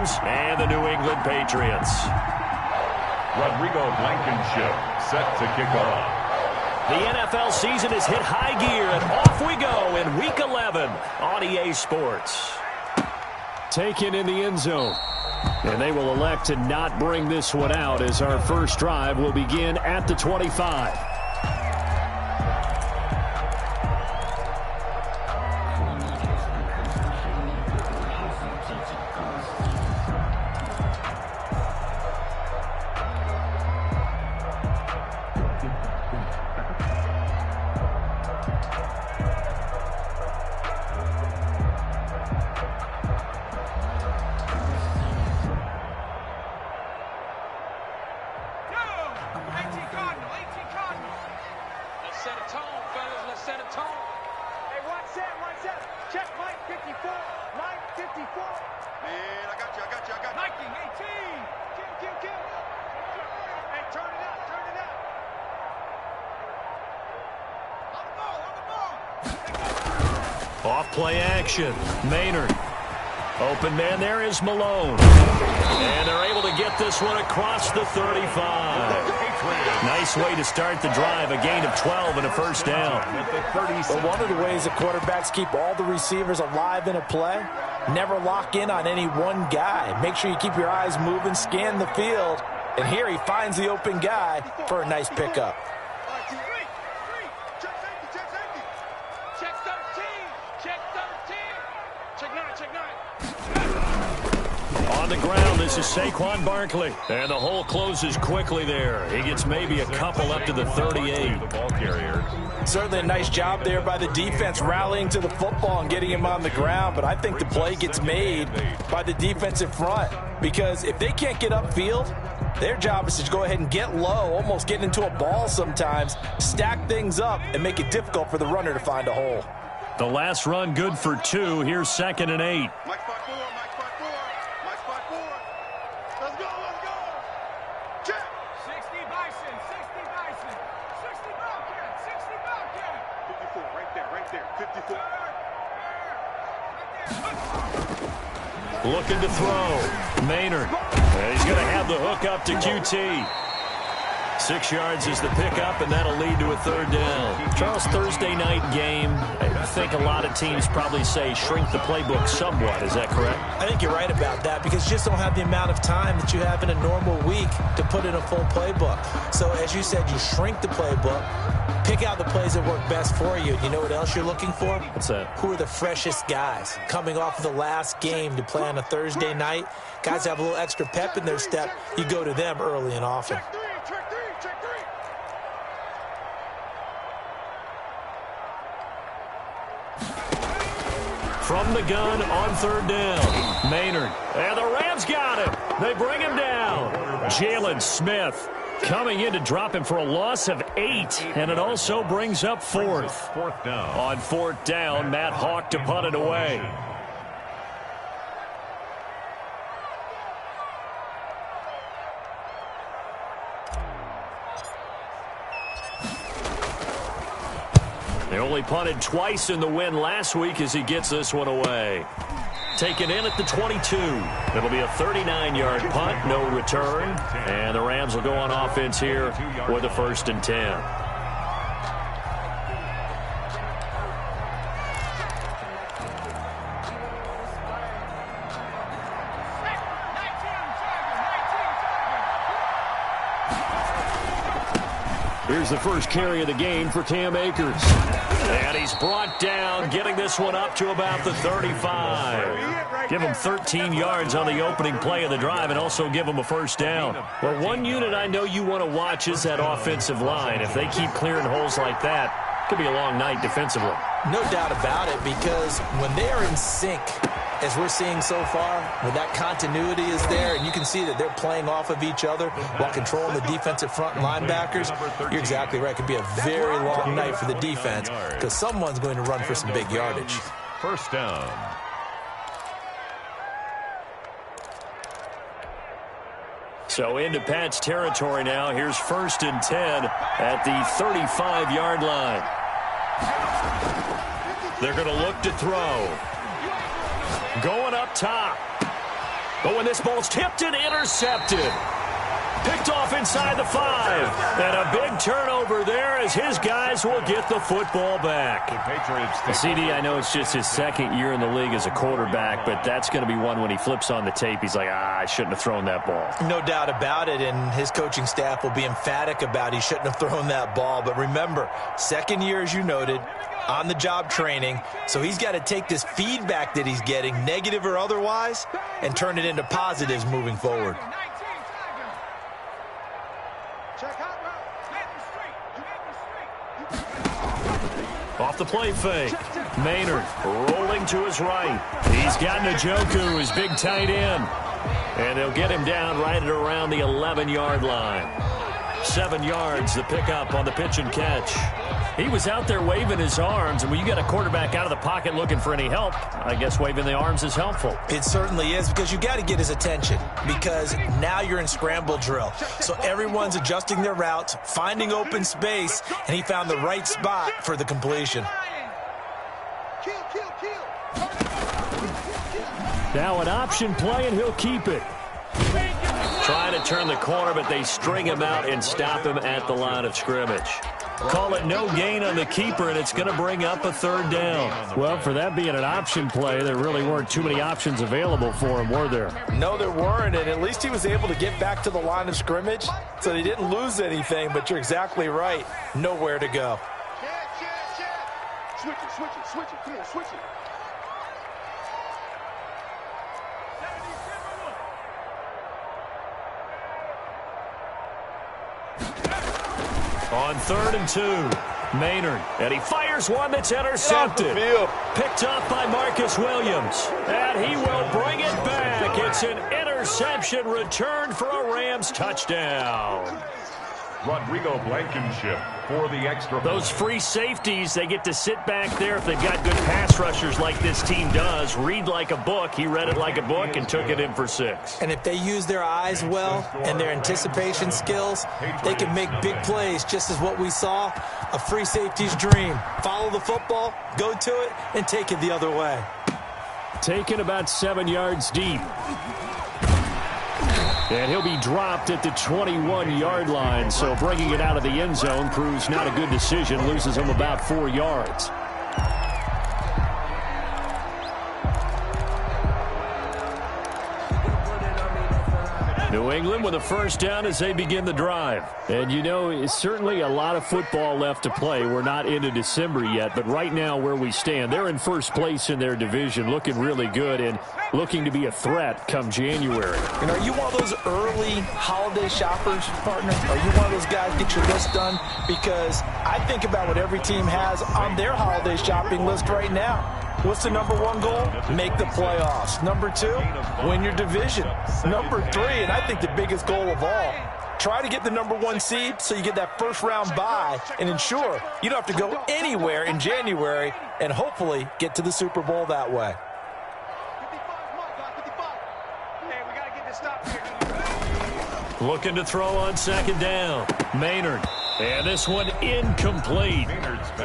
Rams and the New England Patriots. Rodrigo Blankenship set to kick off. The NFL season has hit high gear, and off we go in Week 11 on EA Sports. Taken in the end zone. And they will elect to not bring this one out as our first drive will begin at the 25. Off play action. Maynard. Open man there is Malone. And they're able to get this one across the 35. Nice way to start the drive. A gain of 12 and a first down. But one of the ways that quarterbacks keep all the receivers alive in a play, never lock in on any one guy. Make sure you keep your eyes moving, scan the field. And here he finds the open guy for a nice pickup. On the ground, this is Saquon Barkley. And the hole closes quickly there. He gets maybe a couple up to the 38. The ball carrier. Certainly a nice job there by the defense rallying to the football and getting him on the ground. But I think the play gets made by the defensive front. Because if they can't get upfield, their job is to go ahead and get low, almost get into a ball sometimes, stack things up, and make it difficult for the runner to find a hole. The last run good for 2. Here's 2nd and 8. Looking to throw. Maynard. And he's going to have the hook up to QT. 6 yards is the pickup, and that'll lead to a 3rd down. Charles, Thursday night game, I think a lot of teams probably say shrink the playbook somewhat. Is that correct? I think you're right about that because you just don't have the amount of time that you have in a normal week to put in a full playbook. So as you said, you shrink the playbook, pick out the plays that work best for you. You know what else you're looking for? What's that? Who are the freshest guys coming off of the last game to play on a Thursday night? Guys have a little extra pep in their step. You go to them early and often. From the gun on 3rd down. Maynard. And the Rams got him. They bring him down. Jalen Smith coming in to drop him for a loss of 8. And it also brings up 4th. 4th down. On 4th down, Matt Hawk to punt it away. They only punted twice in the win last week as he gets this one away. Taken in at the 22. It'll be a 39-yard punt, no return. And the Rams will go on offense here with a 1st and 10. Here's the first carry of the game for Cam Akers. And he's brought down, getting this one up to about the 35. Give him 13 yards on the opening play of the drive and also give him a 1st down. Well, one unit I know you want to watch is that offensive line. If they keep clearing holes like that, it could be a long night defensively. No doubt about it, because when they are in sync, as we're seeing so far, when that continuity is there, and you can see that they're playing off of each other while controlling the defensive front and linebackers, you're exactly right. It could be a very long night for the defense because someone's going to run for some big yardage. 1st down. So into Pat's territory now. Here's 1st and 10 at the 35-yard line. They're going to look to throw. Going up top. Oh, and this ball's tipped and intercepted. Picked off inside the 5. And a big turnover there as his guys will get the football back. CD, I know it's just his second year in the league as a quarterback, but that's going to be one when he flips on the tape. He's like, I shouldn't have thrown that ball. No doubt about it, and his coaching staff will be emphatic about he shouldn't have thrown that ball. But remember, second year, as you noted, on-the-job training, so he's got to take this feedback that he's getting, negative or otherwise, and turn it into positives moving forward. Off the play fake. Maynard rolling to his right. He's got Njoku, his big tight end. And they'll get him down right at around the 11-yard line. 7 yards, the pickup on the pitch and catch. He was out there waving his arms, and when you get a quarterback out of the pocket looking for any help, I guess waving the arms is helpful. It certainly is, because you got to get his attention, because now you're in scramble drill. So everyone's adjusting their routes, finding open space, and he found the right spot for the completion. Now an option play, and he'll keep it. Trying to turn the corner, but they string him out and stop him at the line of scrimmage. Call it no gain on the keeper, and it's going to bring up a 3rd down. Well, for that being an option play, there really weren't too many options available for him, were there? No, there weren't, and at least he was able to get back to the line of scrimmage, so they didn't lose anything, but you're exactly right. Nowhere to go. Switch it. Come on, switch it. On 3rd and 2, Maynard, and he fires one that's intercepted. Picked off by Marcus Williams, and he will bring it back. It's an interception returned for a Rams touchdown. Rodrigo Blankenship for the extra point. Those free safeties, they get to sit back there if they've got good pass rushers like this team does. Read like a book. He read it like a book and took it in for 6. And if they use their eyes well and their anticipation skills, they can make big plays, just as what we saw, a free safety's dream. Follow the football, go to it, and take it the other way. Taken about 7 yards deep. And he'll be dropped at the 21-yard line, so bringing it out of the end zone proves not a good decision, loses him about 4 yards. New England with a 1st down as they begin the drive. And you know, it's certainly a lot of football left to play. We're not into December yet, but right now where we stand, they're in 1st place in their division, looking really good and looking to be a threat come January. And are you one of those early holiday shoppers, partner? Are you one of those guys get your list done? Because I think about what every team has on their holiday shopping list right now. What's the number 1 goal? Make the playoffs. Number 2, win your division. Number 3, and I think the biggest goal of all, try to get the number 1 seed so you get that 1st round bye and ensure you don't have to go anywhere in January and hopefully get to the Super Bowl that way. Looking to throw on 2nd down. Maynard. And this one incomplete.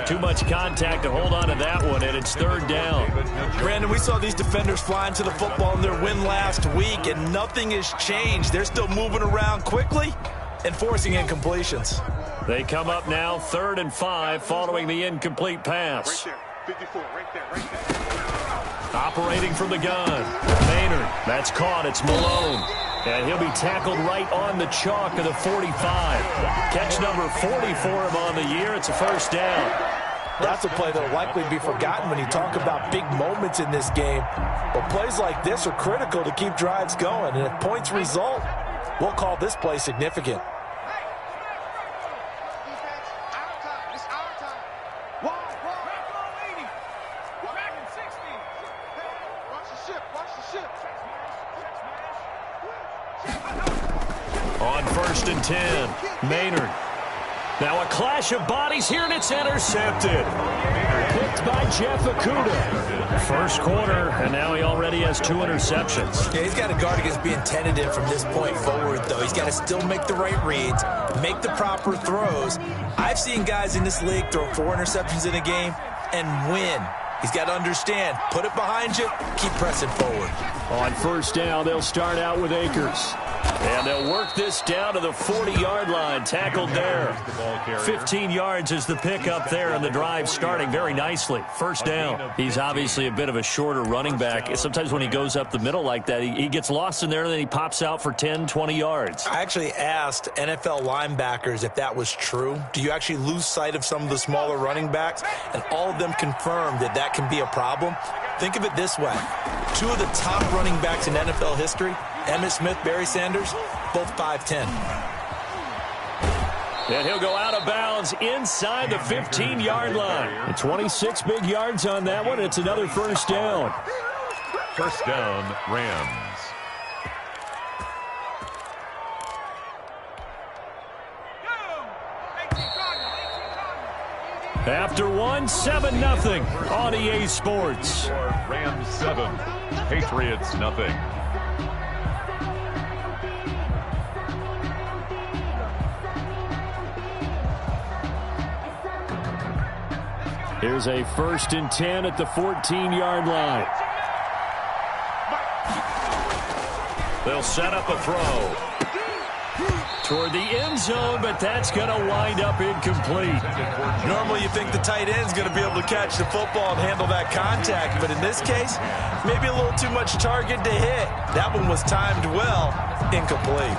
Too much contact to hold on to that one, and it's 3rd down. Brandon, we saw these defenders flying to the football in their win last week, and nothing has changed. They're still moving around quickly and forcing incompletions. They come up now 3rd and 5 following the incomplete pass. Right there, 54, right there. Operating from the gun. Maynard, that's caught. It's Malone. And he'll be tackled right on the chalk of the 45. Catch number 40 for him on the year. It's a 1st down. That's a play that will likely be forgotten when you talk about big moments in this game. But plays like this are critical to keep drives going. And if points result, we'll call this play significant. On 1st and 10, Maynard. Now a clash of bodies here, and it's intercepted. Picked by Jeff Okudah. 1st quarter, and now he already has 2 interceptions. Yeah, he's got to guard against being tentative from this point forward, though. He's got to still make the right reads, make the proper throws. I've seen guys in this league throw 4 interceptions in a game and win. He's got to understand, put it behind you, keep pressing forward. On first down, they'll start out with Akers. And they'll work this down to the 40-yard line, tackled there. 15 yards is the pickup there, and the drive starting very nicely. First down. He's obviously a bit of a shorter running back. Sometimes when he goes up the middle like that, he gets lost in there, and then he pops out for 10, 20 yards. I actually asked NFL linebackers if that was true. Do you actually lose sight of some of the smaller running backs? And all of them confirmed that that can be a problem. Think of it this way. Two of the top running backs in NFL history, Emmitt Smith, Barry Sanders, both 5'10". And he'll go out of bounds inside the 15-yard line. And 26 big yards on that one. It's another first down. First down, Rams. After one, 7-0 on EA Sports. Rams 7, Patriots nothing. Here's a 1st and 10 at the 14-yard line. They'll set up a throw toward the end zone, but that's going to wind up incomplete. Normally you think the tight end's going to be able to catch the football and handle that contact, but in this case, maybe a little too much target to hit. That one was timed well, incomplete.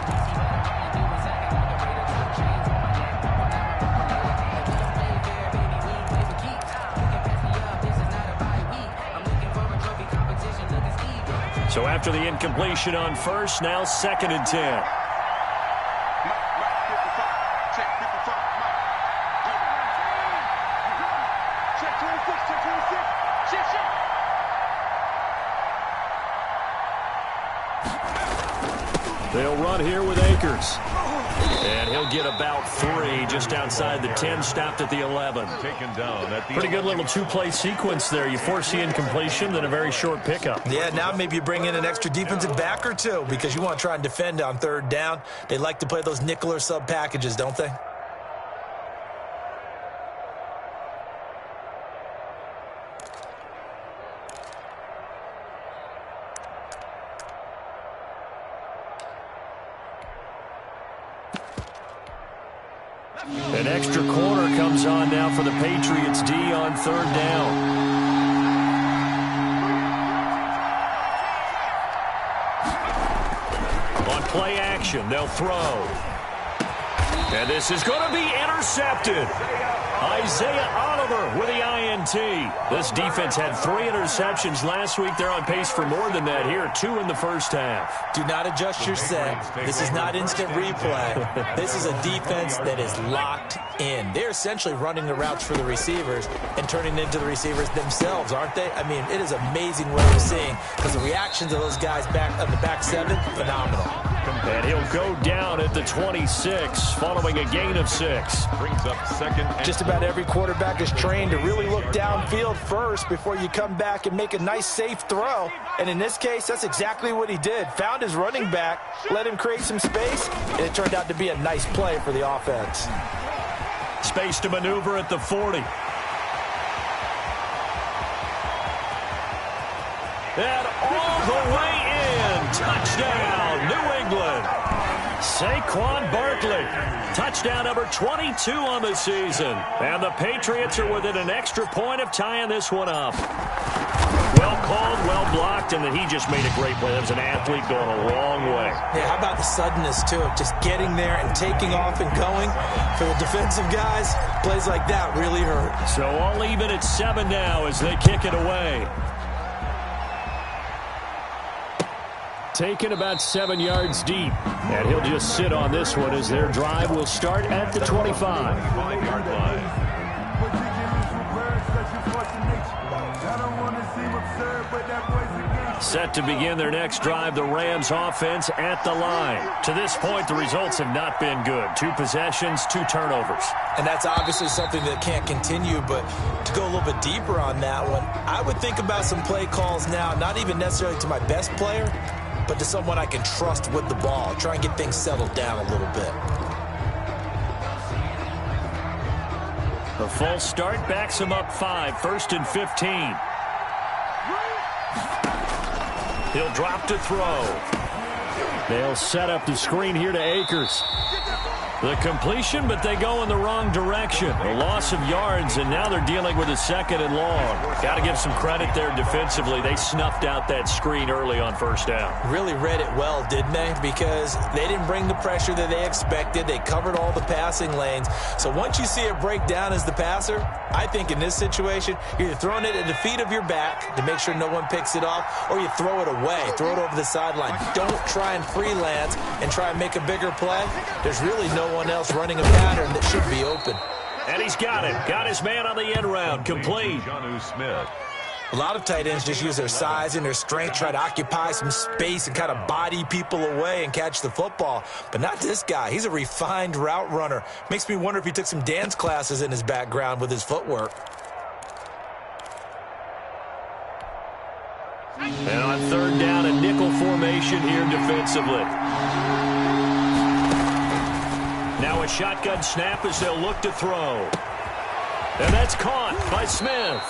So after the incompletion on first, now 2nd and 10. They'll run here with Akers. And he'll get about 3 just outside the 10, stopped at the 11. Taken down at the Pretty good little 2-play sequence there. You force the incompletion, then a very short pickup. Yeah, now maybe you bring in an extra defensive back or two because you want to try and defend on 3rd down. They like to play those nickel or sub packages, don't they? An extra corner comes on now for the Patriots D on 3rd down. On play action, they'll throw. And this is going to be intercepted. Isaiah Oliver with the INT. This defense had 3 interceptions last week. They're on pace for more than that here. 2 in the first half. Do not adjust your set. This is not instant replay. This is a defense that is locked in. They're essentially running the routes for the receivers and turning into the receivers themselves, aren't they? I mean, it is an amazing way of seeing because the reactions of those guys back on the back 7, phenomenal. And he'll go down at the 26 following a gain of 6. Brings up 2nd. Just about every quarterback is trained to really look downfield first before you come back and make a nice, safe throw. And in this case, that's exactly what he did. Found his running back, let him create some space, and it turned out to be a nice play for the offense. Space to maneuver at the 40. And all the way in. Touchdown, New England. Saquon Barkley. Touchdown number 22 on the season. And the Patriots are within an extra point of tying this one up. Well called, well blocked, and then he just made a great play. That was an athlete going a long way. Yeah, how about the suddenness, too, of just getting there and taking off and going? For the defensive guys, plays like that really hurt. So all even at 7 now as they kick it away. Taken about 7 yards deep. And he'll just sit on this one as their drive will start at the 25. 5-yard line. Set to begin their next drive, the Rams offense at the line. To this point, the results have not been good. 2 possessions, 2 turnovers. And that's obviously something that can't continue, but to go a little bit deeper on that one, I would think about some play calls now, not even necessarily to my best player, but to someone I can trust with the ball. Try and get things settled down a little bit. A false start backs him up 5, 1st and 15. He'll drop to throw. They'll set up the screen here to Akers. The completion, but they go in the wrong direction. A loss of yards, and now they're dealing with a 2nd and long. Got to give some credit there defensively. They snuffed out that screen early on 1st down. Really read it well, didn't they? Because they didn't bring the pressure that they expected. They covered all the passing lanes. So once you see it break down as the passer, I think in this situation, you're either throwing it at the feet of your back to make sure no one picks it off, or you throw it away, throw it over the sideline. Don't try and freelance and try and make a bigger play. There's really no one else running a pattern that should be open. And he's got it. Got his man on the end round. Complete. Smith. A lot of tight ends just use their size and their strength, try to occupy some space and kind of body people away and catch the football. But not this guy. He's a refined route runner. Makes me wonder if he took some dance classes in his background with his footwork. And on 3rd down, a nickel formation here defensively. Now a shotgun snap as they'll look to throw. And that's caught by Smith.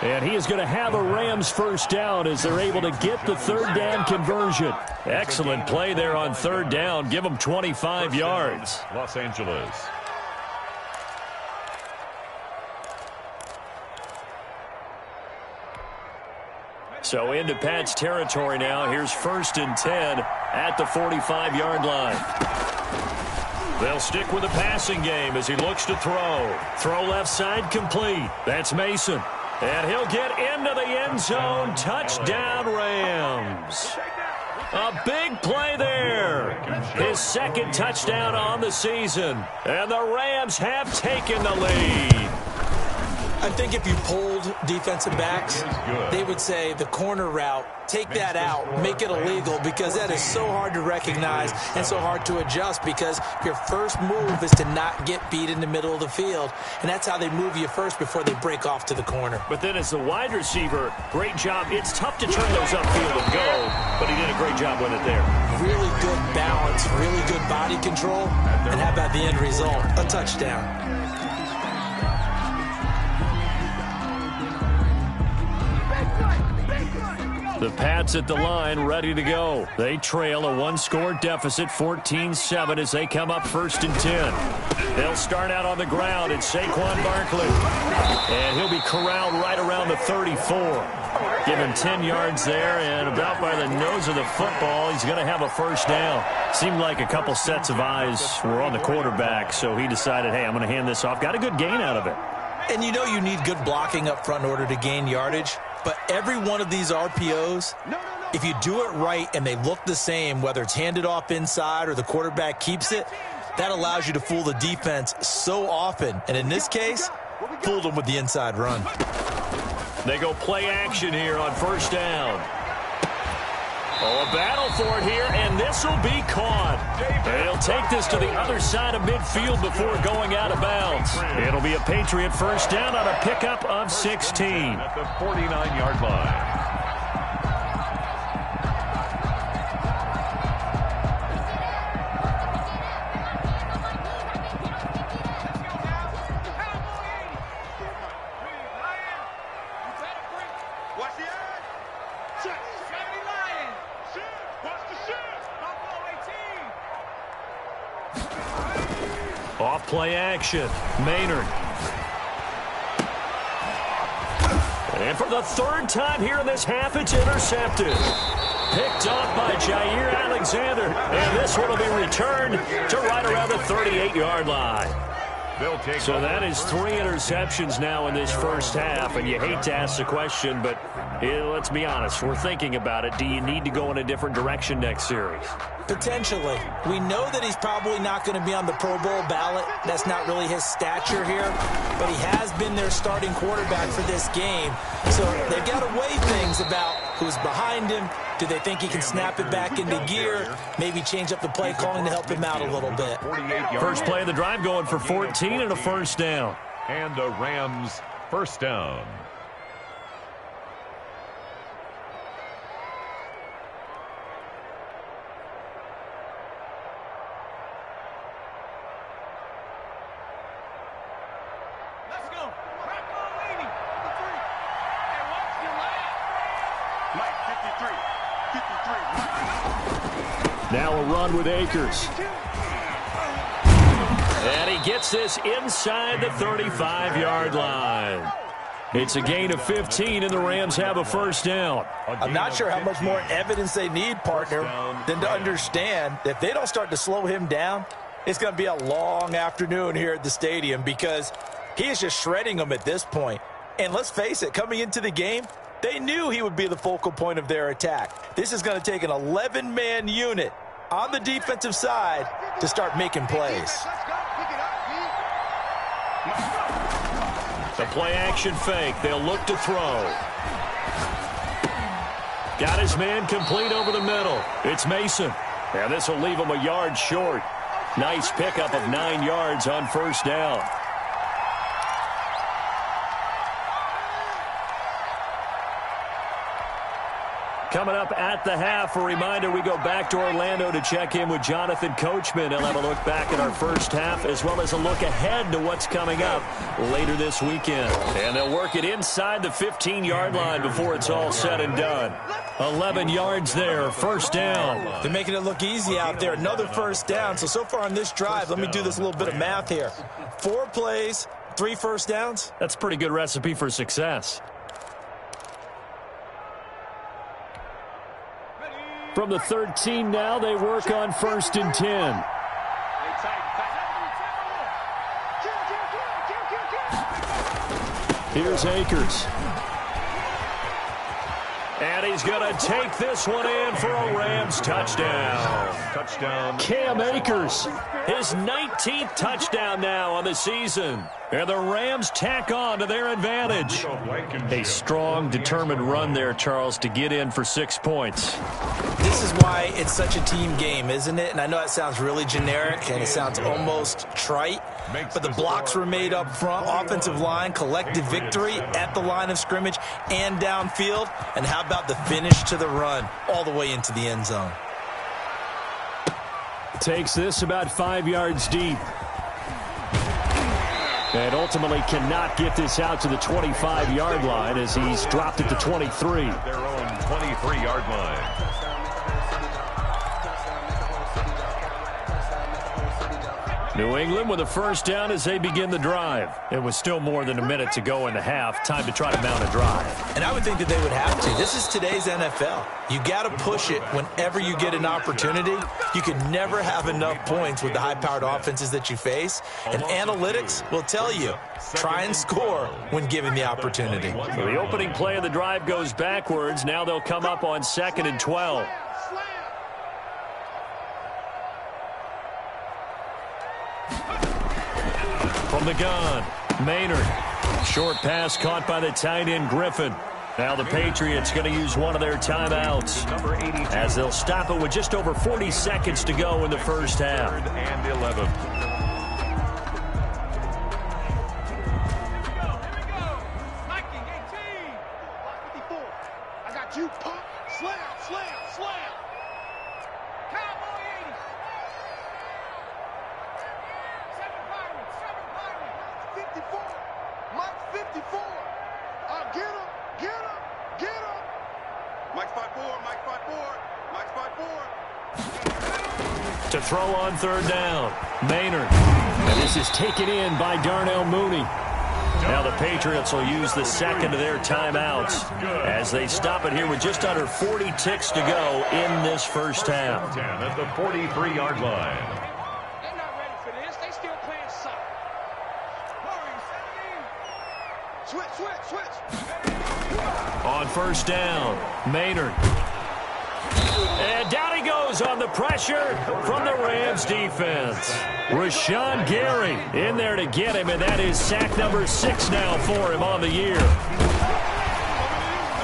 And he is going to have a Rams 1st down as they're able to get the 3rd down conversion. Excellent play there on 3rd down. Give them 25 yards. Los Angeles. So into Pat's territory now. Here's 1st and 10 at the 45-yard line. They'll stick with the passing game as he looks to throw. Throw left side complete. That's Mason. And he'll get into the end zone. Touchdown, Rams. A big play there. His 2nd touchdown on the season. And the Rams have taken the lead. I think if you polled defensive backs, they would say the corner route, take that out, make it illegal, because that is so hard to recognize and so hard to adjust, because your first move is to not get beat in the middle of the field, and that's how they move you first before they break off to the corner. But then as the wide receiver, great job. It's tough to turn those upfield and go, but he did a great job with it there. Really good balance, really good body control, and how about the end result? A touchdown. The Pats at the line, ready to go. They trail a 1-score deficit, 14-7, as they come up 1st and 10. They'll start out on the ground. It's Saquon Barkley. And he'll be corralled right around the 34. Give him 10 yards there, and about by the nose of the football, he's going to have a 1st down. Seemed like a couple sets of eyes were on the quarterback, so he decided, hey, I'm going to hand this off. Got a good gain out of it. And you know you need good blocking up front in order to gain yardage. But every one of these RPOs, if you do it right and they look the same, whether it's handed off inside or the quarterback keeps it, that allows you to fool the defense so often. And in this case, fooled them with the inside run. They go play action here on 1st down. Oh, a battle for it here, and this will be caught. They'll take this to the other side of midfield before going out of bounds. It'll be a Patriot 1st down on a pickup of 16. At the 49-yard line. Watch the eye. Check. Watch the shit. Off play action. Maynard. And for the 3rd time here in this half, it's intercepted. Picked off by Jair Alexander. And this one will be returned to right around the 38-yard line. So that is 3 interceptions now in this 1st half, and you hate to ask the question, but let's be honest, we're thinking about it. Do you need to go in a different direction next series? Potentially. We know that he's probably not going to be on the Pro Bowl ballot. That's not really his stature here, but he has been their starting quarterback for this game. So they've got to weigh things about who's behind him. Do they think he can snap it back into gear? Maybe change up the play calling to help him out a little bit. First play of the drive going for 14 and a 1st down. And the Rams 1st down. Mike, 53. Now a run with Akers. And he gets this inside the 35-yard line. It's a gain of 15, and the Rams have a first down. I'm not sure how much more evidence they need, partner, than to understand that if they don't start to slow him down, it's going to be a long afternoon here at the stadium because he is just shredding them at this point. And let's face it, coming into the game, they knew he would be the focal point of their attack. This is going to take an 11-man unit on the defensive side to start making plays. The play-action fake. They'll look to throw. Got his man complete over the middle. It's Mason. And this will leave him a yard short. Nice pickup of 9 yards on first down. Coming up at the half, a reminder, we go back to Orlando to check in with Jonathan Coachman. He'll have a look back at our first half as well as a look ahead to what's coming up later this weekend. And they'll work it inside the 15-yard line before it's all said and done. 11 yards there, first down. They're making it look easy out there. Another first down. So far on this drive, let me do this little bit of math here. 4 plays, 3 first downs. That's a pretty good recipe for success. From the 13 now, they work on 1st and 10. Here's Akers. And he's going to take this one in for a Rams touchdown. Touchdown. Cam Akers, his 19th touchdown now on the season. And the Rams tack on to their advantage. A strong, determined run there, Charles, to get in for 6 points. This is why it's such a team game, isn't it? And I know it sounds really generic and it sounds almost trite, but the blocks were made up front, offensive line, collective victory at the line of scrimmage and downfield. And how about the finish to the run all the way into the end zone? Takes this about 5 yards deep. And ultimately cannot get this out to the 25-yard line as he's dropped it to 23. Their own 23-yard line. New England with a first down as they begin the drive. It was still more than a minute to go in the half. Time to try to mount a drive. And I would think that they would have to. This is today's NFL. You got to push it whenever you get an opportunity. You can never have enough points with the high-powered offenses that you face. And analytics will tell you, try and score when given the opportunity. So the opening play of the drive goes backwards. Now they'll come up on 2nd and 12. From the gun, Maynard. Short pass caught by the tight end, Griffin. Now the Patriots going to use one of their timeouts as they'll stop it with just over 40 seconds to go in the first half. 3rd and 11. I got you, pump, slam, slam, slam. Cowboy 80. 54. Mike 54. Get him, get him, get him. Mike 54, Mike 54, Mike 54. To throw on 3rd down, Maynard. And this is taken in by Darnell Mooney. Now the Patriots will use the second of their timeouts as they stop it here with just under 40 ticks to go in this first half. 10 at the 43-yard line. They're not ready for this. They still playing soccer. Switch. On 1st down, Maynard. And down he goes on the pressure from the Rams defense. Rashawn Gary in there to get him, and that is sack number 6 now for him on the year.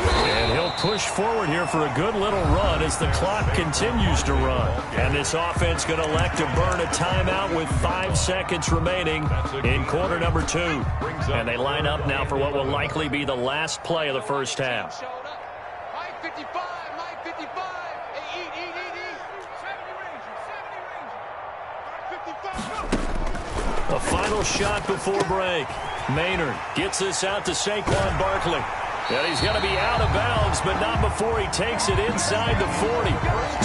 And he'll push forward here for a good little run as the clock continues to run. And this offense going to elect to burn a timeout with 5 seconds remaining in quarter number 2. And they line up now for what will likely be the last play of the first half. Mike 55, Mike 55. Hey, eat. 70 Ranger. A final shot before break. Maynard gets this out to Saquon Barkley. And he's going to be out of bounds, but not before he takes it inside the 40.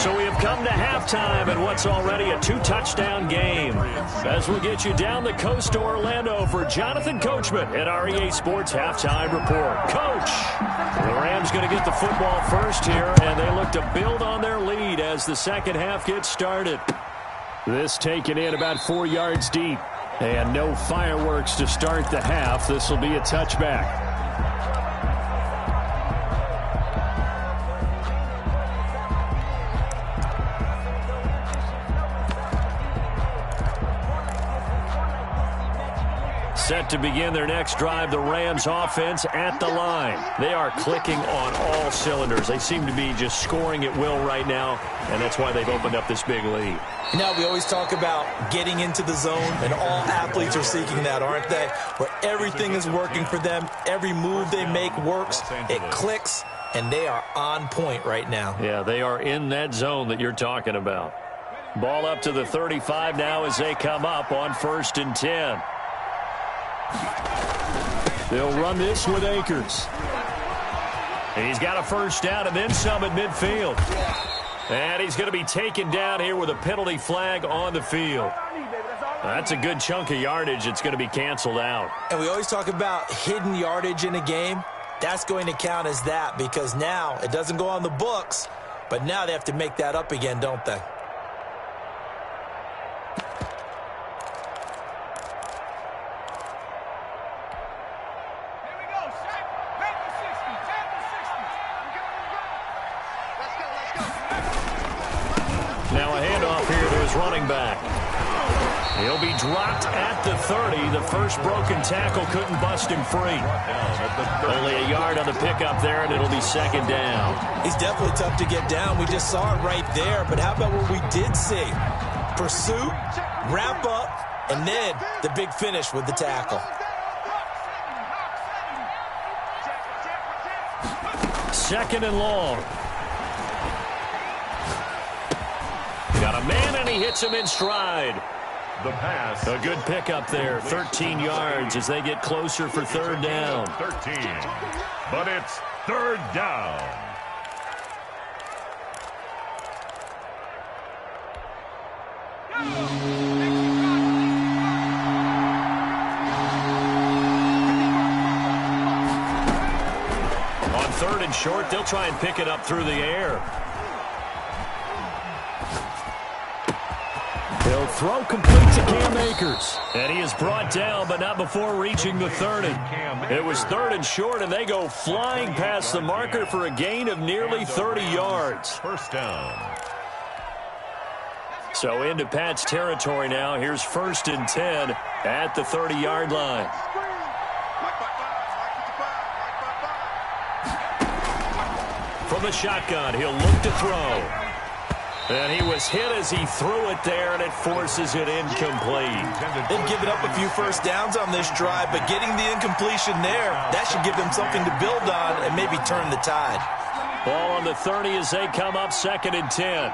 So we have come to halftime in what's already a 2-touchdown game. As we get you down the coast to Orlando for Jonathan Coachman at our EA Sports Halftime Report. Coach, the Rams going to get the football first here, and they look to build on their lead as the second half gets started. This taken in about 4 yards deep. And no fireworks to start the half. This will be a touchback. Set to begin their next drive, the Rams offense at the line. They are clicking on all cylinders. They seem to be just scoring at will right now, and that's why they've opened up this big lead. You know, we always talk about getting into the zone, and all athletes are seeking that, aren't they? Where everything is working for them. Every move they make works. It clicks, and they are on point right now. Yeah, they are in that zone that you're talking about. Ball up to the 35 now as they come up on 1st and 10. They'll run this with Akers. And he's got a first down and then some at midfield. And he's going to be taken down here with a penalty flag on the field. That's a good chunk of yardage. It's going to be canceled out. And we always talk about hidden yardage in a game. That's going to count as that because now it doesn't go on the books, but now they have to make that up again, don't they? Now a handoff here to his running back. He'll be dropped at the 30. The first broken tackle couldn't bust him free. Only a yard on the pickup there, and it'll be 2nd down. He's definitely tough to get down. We just saw it right there. But how about what we did see? Pursuit, wrap up, and then the big finish with the tackle. 2nd and long. Got a man, and he hits him in stride. The pass. A good pickup there, 13 yards as they get closer for 3rd down. 13. But it's 3rd down. On 3rd and short, they'll try and pick it up through the air. He'll throw complete to Cam Akers. And he is brought down, but not before reaching the 30. It was 3rd and short, and they go flying past the marker for a gain of nearly 30 yards. 1st down. So into Pat's territory now. Here's 1st and 10 at the 30-yard line. From the shotgun, he'll look to throw. And he was hit as he threw it there, and it forces it incomplete. They've given up a few first downs on this drive, but getting the incompletion there, that should give them something to build on and maybe turn the tide. Ball on the 30 as they come up 2nd and 10.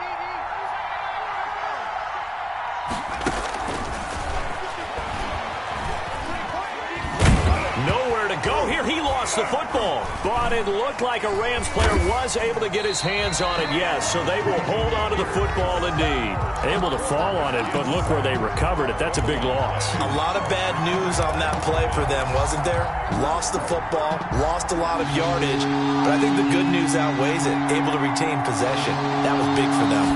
Nowhere to go here. He lost the football. But it looked like a Rams player was able to get his hands on it, yes. So they will hold on to the football indeed. Able to fall on it, but look where they recovered it. That's a big loss. A lot of bad news on that play for them, wasn't there? Lost the football, lost a lot of yardage, but I think the good news outweighs it. Able to retain possession. That was big for them.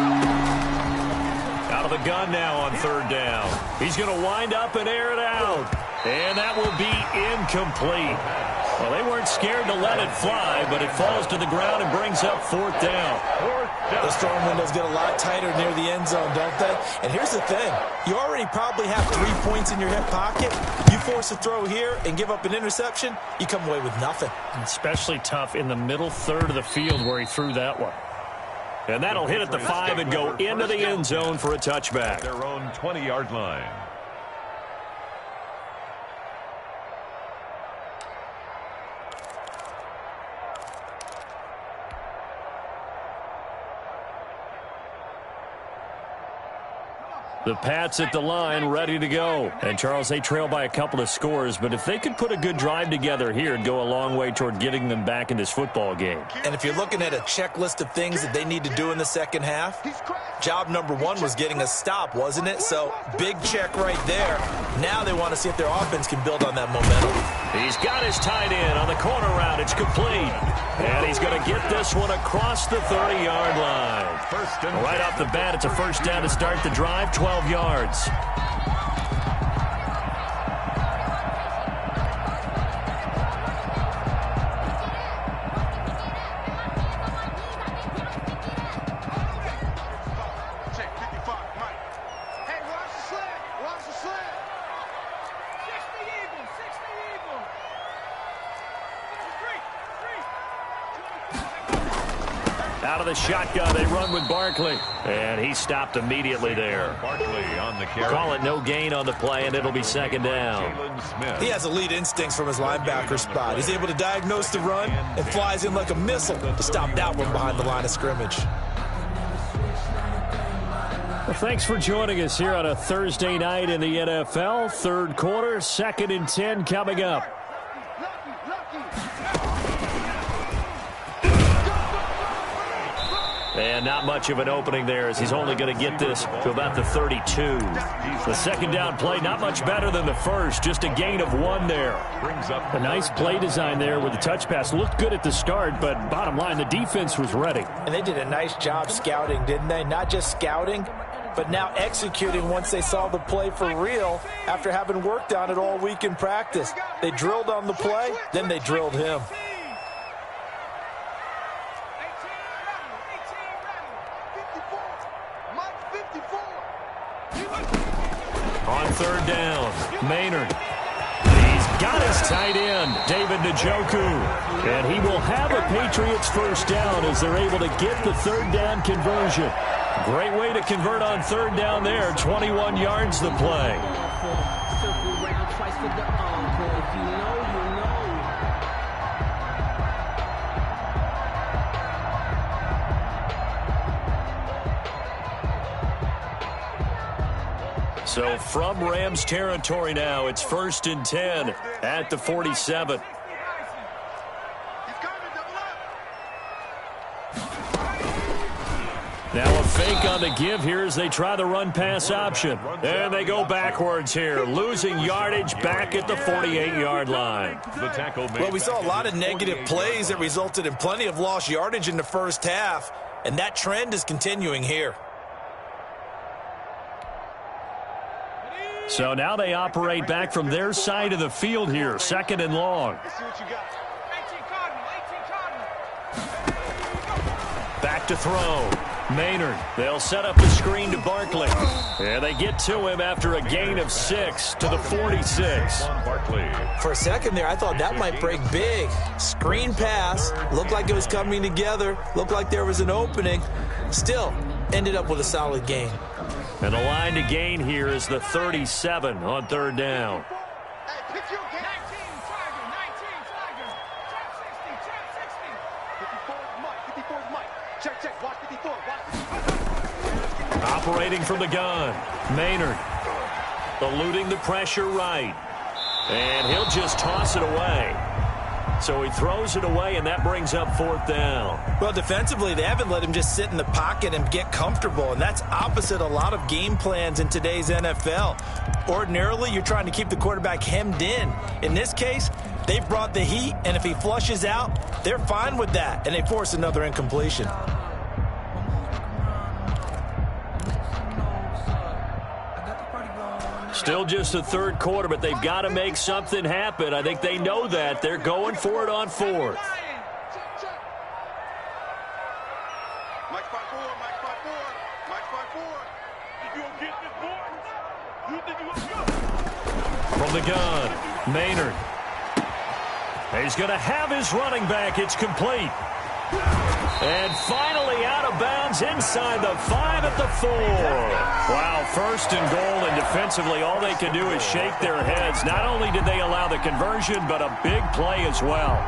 Out of the gun now on 3rd down. He's going to wind up and air it out. And that will be incomplete. Well, they weren't scared to let it fly, but it falls to the ground and brings up 4th down. The storm windows get a lot tighter near the end zone, don't they? And here's the thing. You already probably have 3 points in your hip pocket. You force a throw here and give up an interception, you come away with nothing. Especially tough in the middle 3rd of the field where he threw that one. And that'll hit at the 5 and go into the end zone for a touchback. Their own 20-yard line. The Pats at the line, ready to go. And, Charles, they trail by a couple of scores, but if they could put a good drive together here, it'd go a long way toward getting them back in this football game. And if you're looking at a checklist of things that they need to do in the second half, job number one was getting a stop, wasn't it? So, big check right there. Now they want to see if their offense can build on that momentum. He's got his tight end on the corner route. It's complete. And he's going to get this one across the 30-yard line. Right off the bat, it's a first down to start the drive, 12 yards. Out of the shotgun, they run with Barkley. And he stopped immediately there. Barkley on the carry. Call it no gain on the play, and it'll be second down. He has elite instincts from his linebacker spot. He's able to diagnose the run and flies in like a missile to stop that one behind the line of scrimmage. Well, thanks for joining us here on a Thursday night in the NFL. Third quarter, 2nd and 10 coming up. And not much of an opening there as he's only going to get this to about the 32. The second down play, not much better than the first, just a gain of 1 there. A nice play design there with the touch pass. Looked good at the start, but bottom line, the defense was ready. And they did a nice job scouting, didn't they? Not just scouting, but now executing once they saw the play for real after having worked on it all week in practice. They drilled on the play, then they drilled him. On third down, Maynard. He's got his tight end, David Njoku. And he will have a Patriots first down as they're able to get the third down conversion. Great way to convert on third down there. 21 yards the play. So from Rams territory now, it's 1st and 10 at the 47. Now a fake on the give here as they try the run-pass option. And they go backwards here, losing yardage back at the 48-yard line. Well, we saw a lot of negative plays that resulted in plenty of lost yardage in the first half, and that trend is continuing here. So now they operate back from their side of the field here, 2nd and long. Back to throw. Maynard. They'll set up the screen to Barkley. And they get to him after a gain of 6 to the 46. For a second there, I thought that might break big. Screen pass. Looked like it was coming together. Looked like there was an opening. Still, ended up with a solid gain. And the line to gain here is the 37 on third down. Operating from the gun, Maynard. Eluding the pressure right. And he'll just toss it away. So he throws it away, and that brings up 4th down. Well, defensively, they haven't let him just sit in the pocket and get comfortable, and that's opposite a lot of game plans in today's NFL. Ordinarily, you're trying to keep the quarterback hemmed in. In this case, they brought the heat, and if he flushes out, they're fine with that, and they force another incompletion. Still just the third quarter, but they've got to make something happen. I think they know that. They're going for it on 4th. From the gun, Maynard. He's going to have his running back. It's complete. And finally out of bounds inside the 5 at the 4. Wow, 1st and goal, and defensively all they can do is shake their heads. Not only did they allow the conversion, but a big play as well.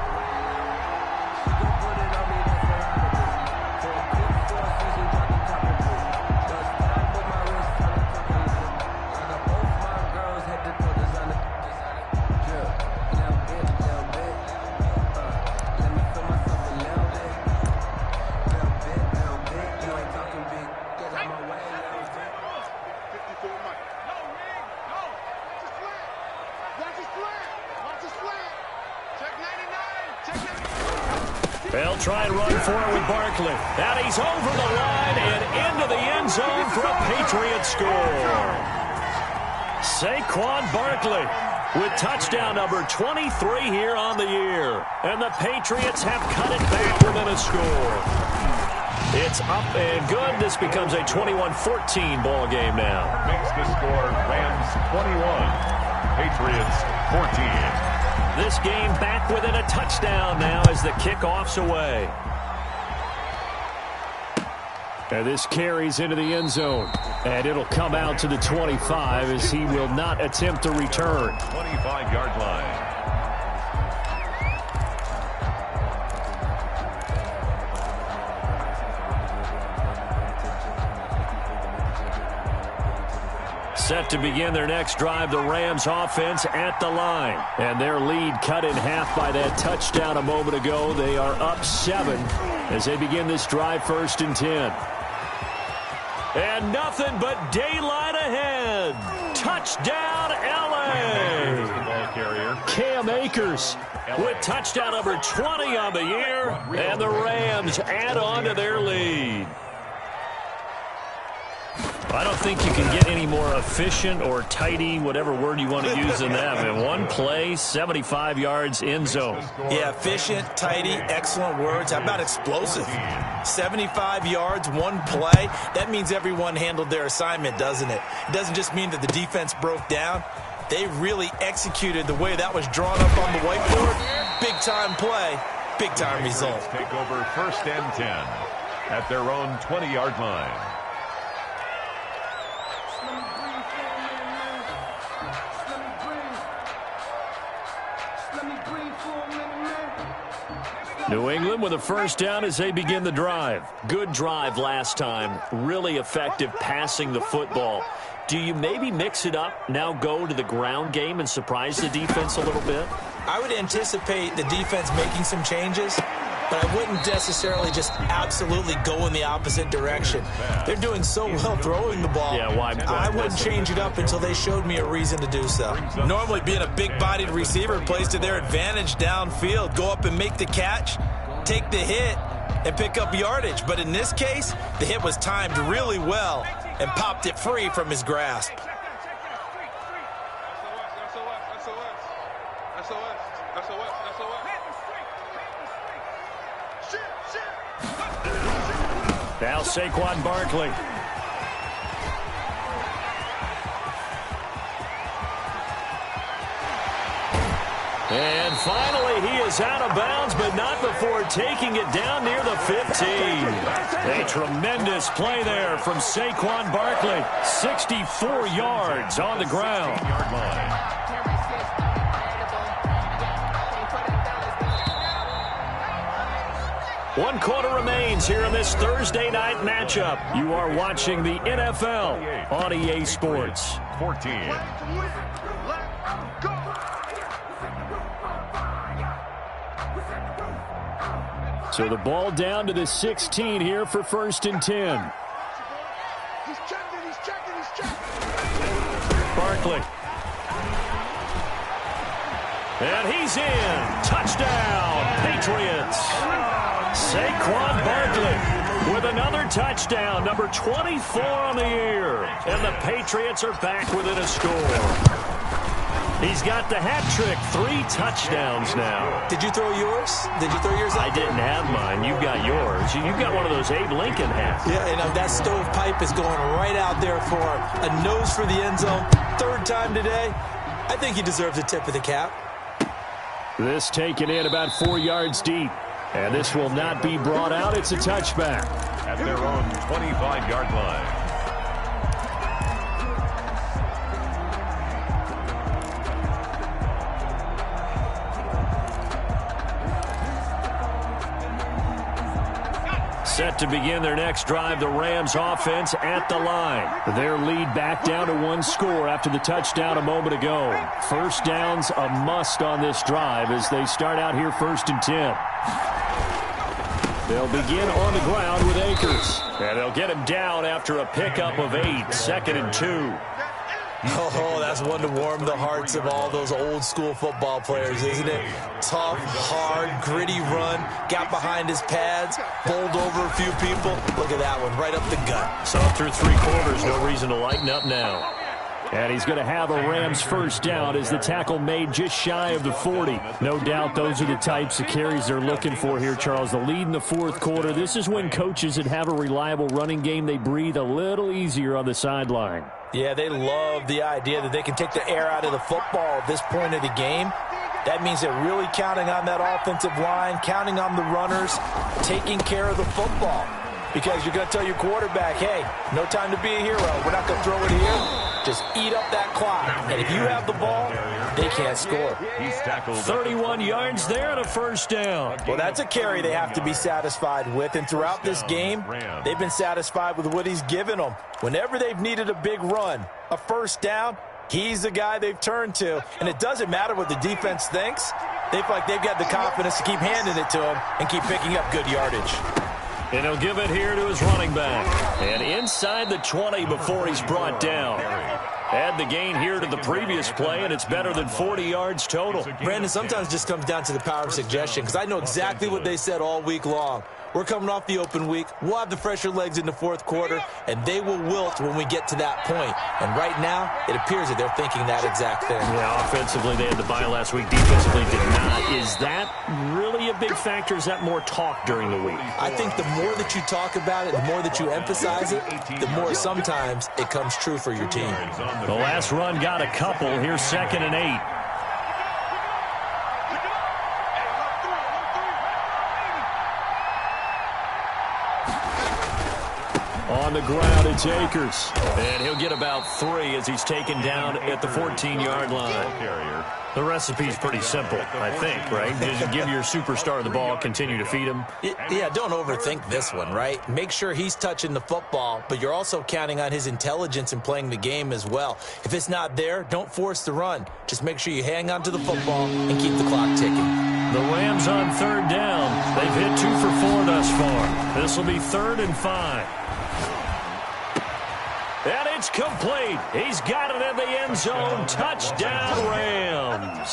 They'll try and run for it with Barkley. And he's over the line and into the end zone for a Patriots score. Saquon Barkley with touchdown number 23 here on the year. And the Patriots have cut it back within a score. It's up and good. This becomes a 21-14 ball game now. Makes the score Rams 21, Patriots 14. This game back within a touchdown now as the kickoff's away. And this carries into the end zone. And it'll come out to the 25 as he will not attempt to return. 25-yard line. Set to begin their next drive, the Rams offense at the line. And their lead cut in half by that touchdown a moment ago. They are up 7 as they begin this drive, 1st and 10. And nothing but daylight ahead. Touchdown, L.A. Cam Akers with touchdown number 20 on the year. And the Rams add on to their lead. I don't think you can get any more efficient or tidy, whatever word you want to use in that. I mean, one play, 75 yards, end zone. Yeah, efficient, tidy, excellent words. How about explosive? 75 yards, one play. That means everyone handled their assignment, doesn't it? It doesn't just mean that the defense broke down. They really executed the way that was drawn up on the whiteboard. Big-time play, big-time result. Take over 1st and 10 at their own 20-yard line. New England with a 1st down as they begin the drive. Good drive last time. Really effective passing the football. Do you maybe mix it up, now go to the ground game and surprise the defense a little bit? I would anticipate the defense making some changes, but I wouldn't necessarily just absolutely go in the opposite direction. They're doing so well throwing the ball. Yeah, why? I wouldn't change it up until they showed me a reason to do so. Normally being a big-bodied receiver plays to their advantage downfield. Go up and make the catch, take the hit, and pick up yardage. But in this case, the hit was timed really well and popped it free from his grasp. Now Saquon Barkley. And finally, he is out of bounds, but not before taking it down near the 15. A tremendous play there from Saquon Barkley. 64 yards on the ground. One quarter remains here in this Thursday night matchup. You are watching the NFL on EA Sports. 14. So the ball down to the 16 here for 1st and 10. He's checking. Barkley. And he's in. Touchdown, Patriots. Saquon Barkley with another touchdown, number 24 on the year. And the Patriots are back within a score. He's got the hat trick, 3 touchdowns now. Did you throw yours? Did you throw yours out? I didn't have mine. You've got yours. You've got one of those Abe Lincoln hats. Yeah, and that stovepipe is going right out there for a nose for the end zone. 3rd time today. I think he deserves a tip of the cap. This taken in about 4 yards deep. And this will not be brought out. It's a touchback. At their own 25-yard line. Set to begin their next drive, the Rams offense at the line. Their lead back down to 1 score after the touchdown a moment ago. 1st down's a must on this drive as they start out here 1st and 10. They'll begin on the ground with Akers. And they'll get him down after a pickup of 8, 2nd and 2. Oh, that's one to warm the hearts of all those old-school football players, isn't it? Tough, hard, gritty run, got behind his pads, bowled over a few people. Look at that one, right up the gut. So through 3 quarters, no reason to lighten up now. And he's going to have a Rams first down as the tackle made just shy of the 40. No doubt those are the types of carries they're looking for here, Charles. The lead in the 4th quarter. This is when coaches that have a reliable running game, they breathe a little easier on the sideline. Yeah, they love the idea that they can take the air out of the football at this point of the game. That means they're really counting on that offensive line, counting on the runners, taking care of the football. Because you're going to tell your quarterback, hey, no time to be a hero. We're not going to throw it here. Just eat up that clock. And if you have the ball, they can't score. He's tackled 31 yards there and a first down. Well, that's a carry they have to be satisfied with. And throughout this game, they've been satisfied with what he's given them. Whenever they've needed a big run, a first down, he's the guy they've turned to. And it doesn't matter what the defense thinks. They feel like they've got the confidence to keep handing it to him and keep picking up good yardage. And he'll give it here to his running back. And inside the 20 before he's brought down. Add the gain here to the previous play, and it's better than 40 yards total. Brandon, sometimes it just comes down to the power of suggestion, because I know exactly what they said all week long. We're coming off the open week. We'll have the fresher legs in the 4th quarter, and they will wilt when we get to that point. And right now, it appears that they're thinking that exact thing. Yeah, offensively, they had the bye last week. Defensively, did not. Is that really a big factor? Is that more talk during the week? I think the more that you talk about it, the more that you emphasize it, the more sometimes it comes true for your team. The last run got a couple. Here's 2nd and 8. On the ground, it's Akers. And he'll get about 3 as he's taken down at the 14-yard line. The recipe's pretty simple, I think, right? Just give your superstar the ball, continue to feed him. Yeah, don't overthink this one, right? Make sure he's touching the football, but you're also counting on his intelligence in playing the game as well. If it's not there, don't force the run. Just make sure you hang on to the football and keep the clock ticking. The Rams on 3rd down. They've hit 2 for 4 thus far. This will be 3rd and 5. And it's complete. He's got it in the end zone. Touchdown, Rams.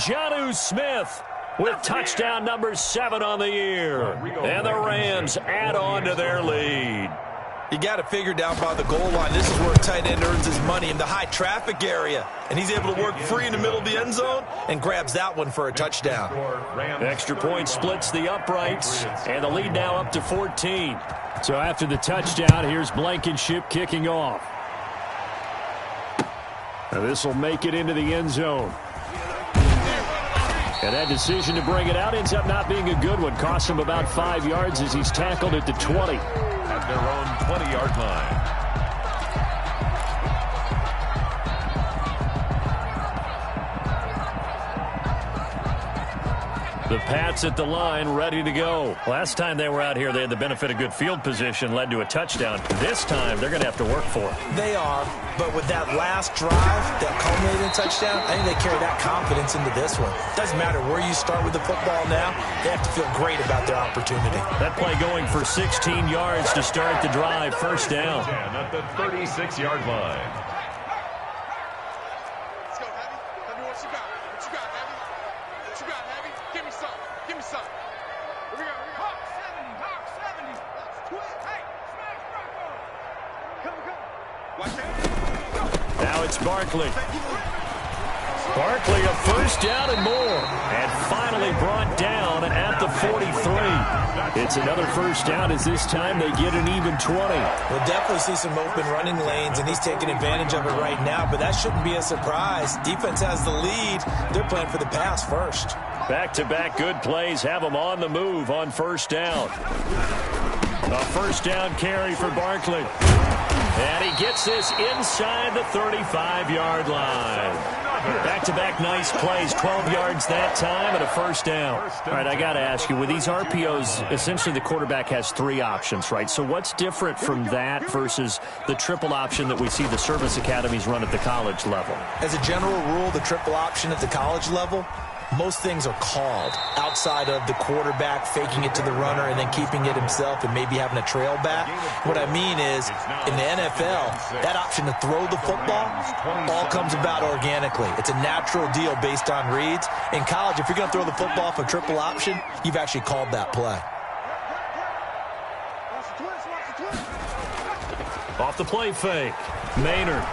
Jonnu Smith with touchdown number 7 on the year. And the Rams add on to their lead. You got to figure down by the goal line. This is where a tight end earns his money, in the high traffic area. And he's able to work free in the middle of the end zone and grabs that one for a touchdown. Extra point splits the uprights. And the lead now up to 14. So after the touchdown, here's Blankenship kicking off. Now this will make it into the end zone. And that decision to bring it out ends up not being a good one. Cost him about 5 yards as he's tackled at the 20. At their own 20-yard line. The Pats at the line, ready to go. Last time they were out here, they had the benefit of good field position, led to a touchdown. This time, they're going to have to work for it. They are, but with that last drive that culminated in a touchdown, I think they carry that confidence into this one. Doesn't matter where you start with the football now, they have to feel great about their opportunity. That play going for 16 yards to start the drive, first down. At the 36-yard line. Now it's Barkley. Barkley, a first down and more. And finally brought down at the 43. It's another first down as this time they get an even 20. We'll definitely see some open running lanes, and he's taking advantage of it right now, but that shouldn't be a surprise. Defense has the lead. They're playing for the pass first. Back-to-back good plays have them on the move on first down. A first down carry for Barkley. And he gets this inside the 35-yard line. Back-to-back nice plays, 12 yards that time and a first down. All right, I got to ask you, with these RPOs, essentially the quarterback has 3 options, right? So what's different from that versus the triple option that we see the service academies run at the college level? As a general rule, the triple option at the college level, most things are called outside of the quarterback faking it to the runner and then keeping it himself and maybe having a trail back. What I mean is, in the NFL, that option to throw the football all comes about organically. It's a natural deal based on reads. In college, if you're going to throw the football for triple option, you've actually called that play. Off the play fake, Maynard.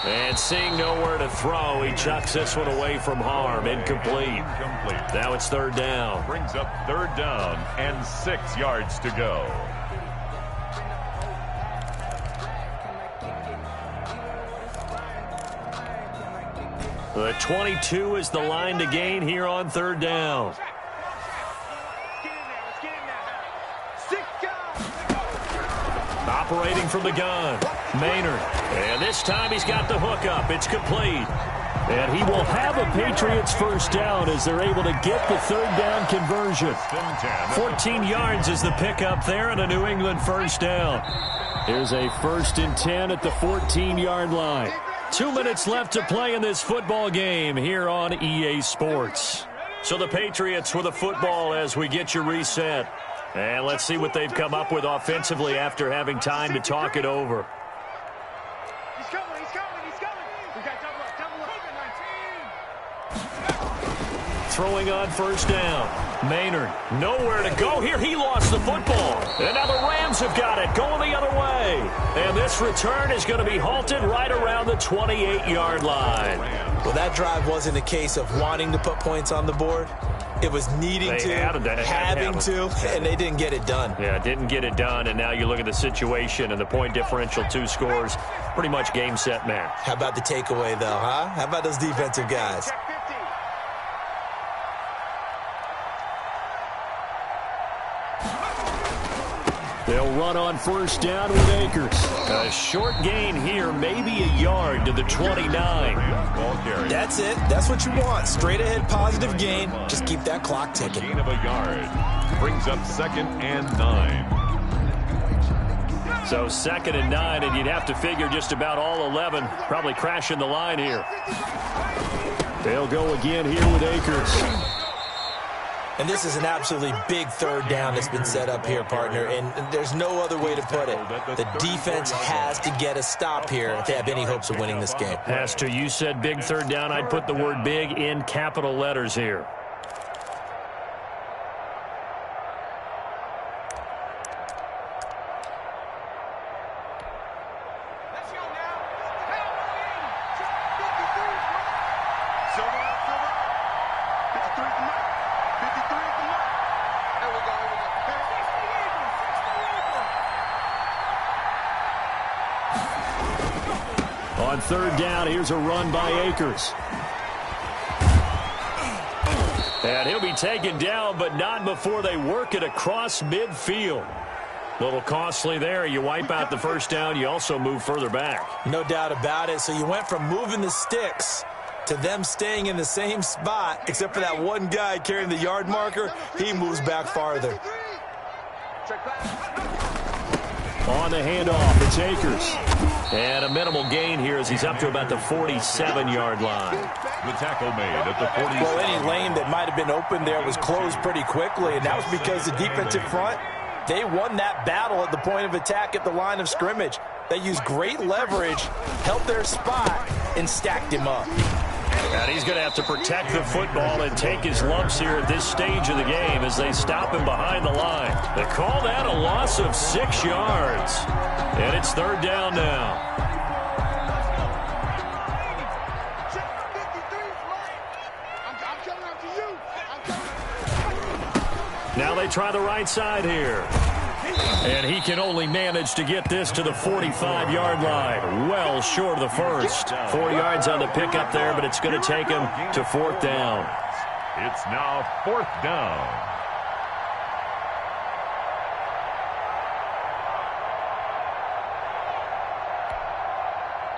And seeing nowhere to throw, he chucks this one away from harm. Incomplete. Now it's third down. Brings up third down and 6 yards to go. The 22 is the line to gain here on third down. Operating from the gun, Maynard. And this time he's got the hook up. It's complete. And he will have a Patriots first down as they're able to get the third down conversion. 14 yards is the pickup there and a New England first down. Here's a 1st and 10 at the 14-yard line. 2 minutes left to play in this football game here on EA Sports. So the Patriots with a football as we get your reset. And let's see what they've come up with offensively after having time to talk it over. He's coming. We got double up. Throwing on first down. Maynard, nowhere to go here. He lost the football. And now the Rams have got it, going the other way. And this return is going to be halted right around the 28-yard line. Well, that drive wasn't a case of wanting to put points on the board. It was needing having to, and they didn't get it done. Yeah, didn't get it done, and now you look at the situation and the point differential, 2 scores, pretty much game, set, match. How about the takeaway, though, huh? How about those defensive guys? They'll run on first down with Akers. A short gain here, maybe a yard to the 29. That's it. That's what you want. Straight ahead positive gain. Just keep that clock ticking. Gain of a yard. Brings up 2nd and 9. So 2nd and 9, and you'd have to figure just about all 11 probably crashing the line here. They'll go again here with Akers. And this is an absolutely big third down that's been set up here, partner, and there's no other way to put it. The defense has to get a stop here if they have any hopes of winning this game. Has to. You said big third down. I'd put the word big in capital letters here. On third down, here's a run by Akers. And he'll be taken down, but not before they work it across midfield. A little costly there. You wipe out the first down, you also move further back. No doubt about it. So you went from moving the sticks to them staying in the same spot, except for that one guy carrying the yard marker. He moves back farther. On the handoff, it's Akers. And a minimal gain here as he's up to about the 47-yard line. The tackle made at the 47. Well, any lane that might have been open there was closed pretty quickly, and that was because the defensive front, they won that battle at the point of attack at the line of scrimmage. They used great leverage, held their spot, and stacked him up. And he's going to have to protect the football and take his lumps here at this stage of the game as they stop him behind the line. They call that a loss of 6 yards. And it's third down now. Now they try the right side here. And he can only manage to get this to the 45-yard line. Well short of the first. 4 yards on the pickup there, but it's going to take him to 4th down. It's now 4th down.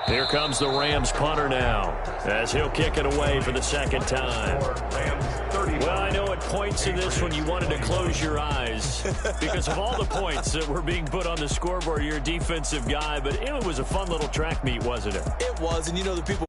Here comes the Rams punter now as he'll kick it away for the 2nd time. Well, I know at points in this when you wanted to close your eyes because of all the points that were being put on the scoreboard. You're a defensive guy, but it was a fun little track meet, wasn't it? It was, and you know the people